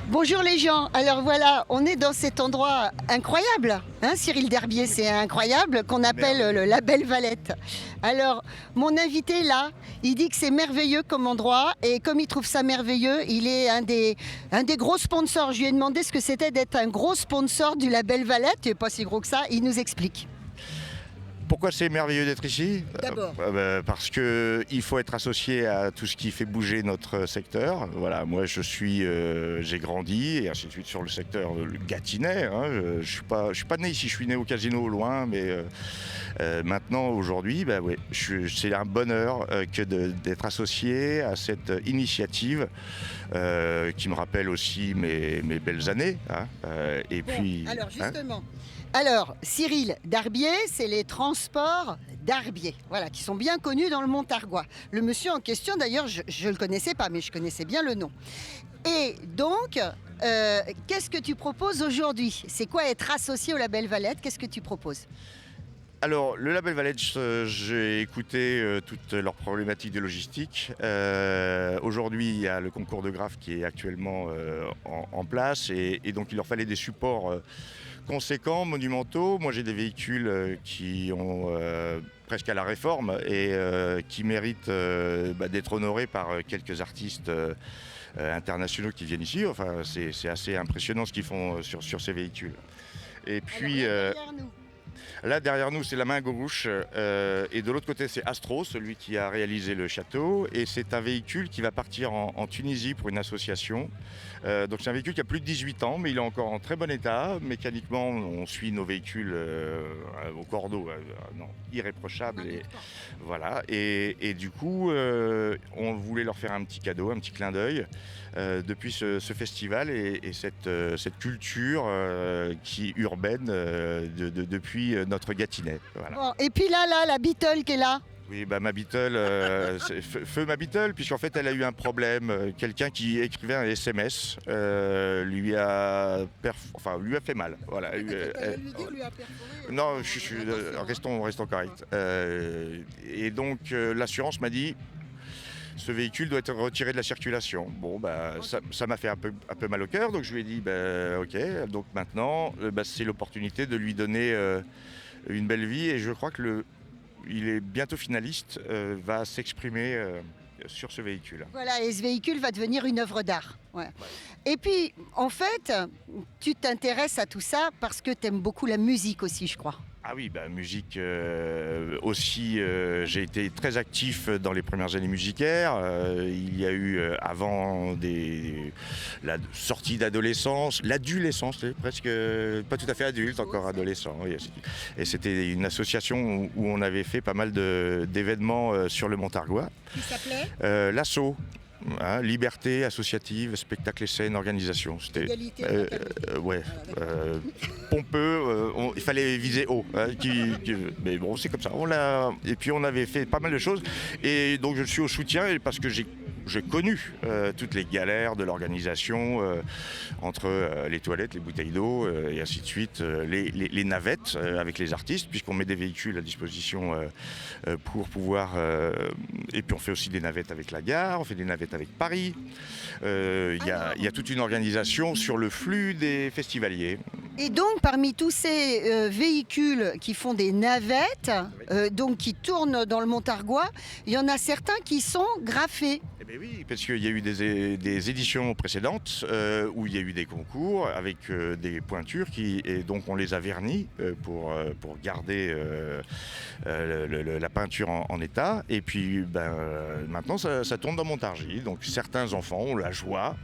Bonjour les gens, alors voilà, on est dans cet endroit incroyable, hein, Cyril Derbier, c'est incroyable, qu'on appelle Merveilleux. le Label Valette. Alors, mon invité là, il dit que c'est merveilleux comme endroit, et comme il trouve ça merveilleux, il est un des gros sponsors. Je lui ai demandé ce que c'était d'être un gros sponsor du Label Valette, il n'est pas si gros que ça, il nous explique. Pourquoi c'est merveilleux d'être ici? D'abord. Parce qu'il faut être associé à tout ce qui fait bouger notre secteur. Voilà, moi j'ai grandi et ainsi de suite sur le secteur gâtinais. Hein. Je suis pas né ici, je suis né au Casino au loin, mais maintenant aujourd'hui, ouais, c'est un bonheur d'être associé à cette initiative qui me rappelle aussi mes belles années. Hein. Et Bon, puis, alors hein. justement, alors Cyril Darbier, c'est les transports Darbier, voilà, qui sont bien connus dans le Montargois. Le monsieur en question, d'ailleurs, je ne le connaissais pas, mais je connaissais bien le nom. Et donc, qu'est-ce que tu proposes aujourd'hui? C'est quoi être associé au Label Valette? Qu'est-ce que tu proposes? Alors, le Label Valette, j'ai écouté toutes leurs problématiques de logistique. Aujourd'hui, il y a le concours de graphes qui est actuellement en place et donc il leur fallait des supports conséquents, monumentaux. Moi, j'ai des véhicules qui ont presque à la réforme et qui méritent d'être honorés par quelques artistes internationaux qui viennent ici. Enfin, c'est assez impressionnant ce qu'ils font sur ces véhicules. Et puis, Alors, là, derrière nous. là, derrière nous, c'est la main gauche. Et de l'autre côté, c'est Astro, celui qui a réalisé le château. Et c'est un véhicule qui va partir en Tunisie pour une association. Donc c'est un véhicule qui a plus de 18 ans, mais il est encore en très bon état. Mécaniquement, on suit nos véhicules au cordeau, non, irréprochable. Et, voilà. Et du coup, on voulait leur faire un petit cadeau, un petit clin d'œil depuis ce festival et cette culture qui urbaine depuis notre Gâtinais. Voilà. Bon, et puis là, la Beatle qui est là. Oui, ma Beatle, c'est feu ma Beatle, puisqu'en fait elle a eu un problème. Quelqu'un qui écrivait un SMS lui a fait mal. Voilà. Non, restons corrects. Et donc l'assurance m'a dit ce véhicule doit être retiré de la circulation. Bon, ça m'a fait un peu mal au cœur, donc je lui ai dit, ok, donc maintenant, c'est l'opportunité de lui donner une belle vie, et je crois que il est bientôt finaliste, va s'exprimer sur ce véhicule. Voilà, et ce véhicule va devenir une œuvre d'art. Ouais. Et puis, en fait, tu t'intéresses à tout ça parce que tu aimes beaucoup la musique aussi, je crois. Ah oui, musique aussi, j'ai été très actif dans les premières années musicaires. Il y a eu avant la sortie d'adolescence, l'adolescence, presque pas tout à fait adulte, encore adolescent. Oui. Et c'était une association où on avait fait pas mal d'événements sur le Montargois. Qui s'appelait L'Asso. Hein, liberté associative, spectacle et scène, organisation. C'était ouais, pompeux. Il fallait viser haut. Hein, mais bon, c'est comme ça. Et puis on avait fait pas mal de choses. Et donc je suis au soutien parce que j'ai connu toutes les galères de l'organisation entre les toilettes, les bouteilles d'eau et ainsi de suite, les navettes avec les artistes, puisqu'on met des véhicules à disposition pour pouvoir. Et puis on fait aussi des navettes avec la gare, on fait des navettes avec Paris. Il y a toute une organisation sur le flux des festivaliers. Et donc, parmi tous ces véhicules qui font des navettes, donc qui tournent dans le Montargois, il y en a certains qui sont graffés. Eh bien oui, parce qu'il y a eu des éditions précédentes où il y a eu des concours avec des pointures et donc on les a vernis pour garder la peinture en état. Et puis maintenant ça tourne dans Montargis. Donc certains enfants ont la joie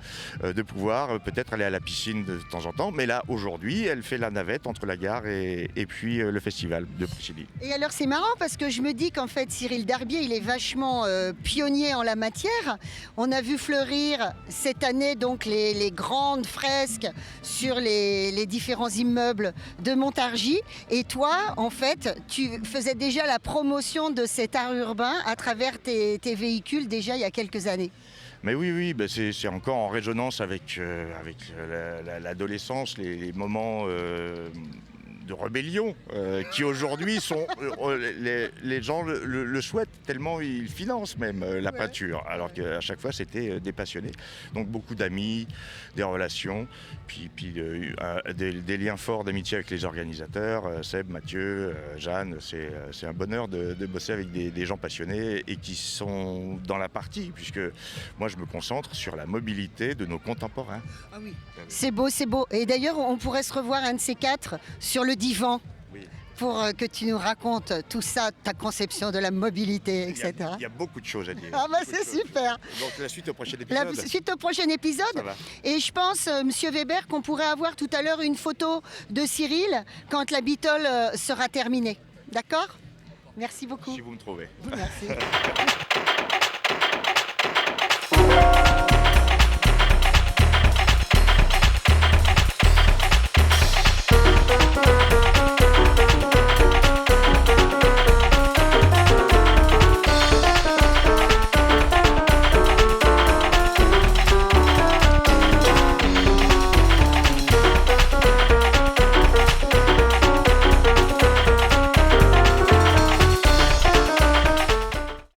de pouvoir peut-être aller à la piscine de temps en temps. Mais là aujourd'hui, elle fait la navette entre la gare et puis le festival de Priscilly. Et alors c'est marrant parce que je me dis qu'en fait Cyril Darbier, il est vachement pionnier en la matière. On a vu fleurir cette année donc les grandes fresques sur les différents immeubles de Montargis. Et toi, en fait, tu faisais déjà la promotion de cet art urbain à travers tes véhicules déjà il y a quelques années. Mais oui, c'est encore en résonance avec l'adolescence, les moments de rébellion qui aujourd'hui sont les gens le souhaitent tellement ils financent même la peinture, alors qu'à chaque fois c'était des passionnés. Donc beaucoup d'amis, des relations, puis des liens forts d'amitié avec les organisateurs, Seb, Mathieu, Jeanne. C'est un bonheur de bosser avec des gens passionnés et qui sont dans la partie, puisque moi je me concentre sur la mobilité de nos contemporains. Ah oui. C'est beau, c'est beau. Et d'ailleurs, on pourrait se revoir un de ces quatre sur le divan. Oui. Pour que tu nous racontes tout ça, ta conception de la mobilité, etc. Il y a beaucoup de choses à dire. Ah bah c'est super. Donc la suite au prochain épisode. La suite au prochain épisode. Ça va. Et je pense, Monsieur Weber, qu'on pourrait avoir tout à l'heure une photo de Cyril quand la Beatle sera terminée. D'accord ? Merci beaucoup. Si vous me trouvez. Merci.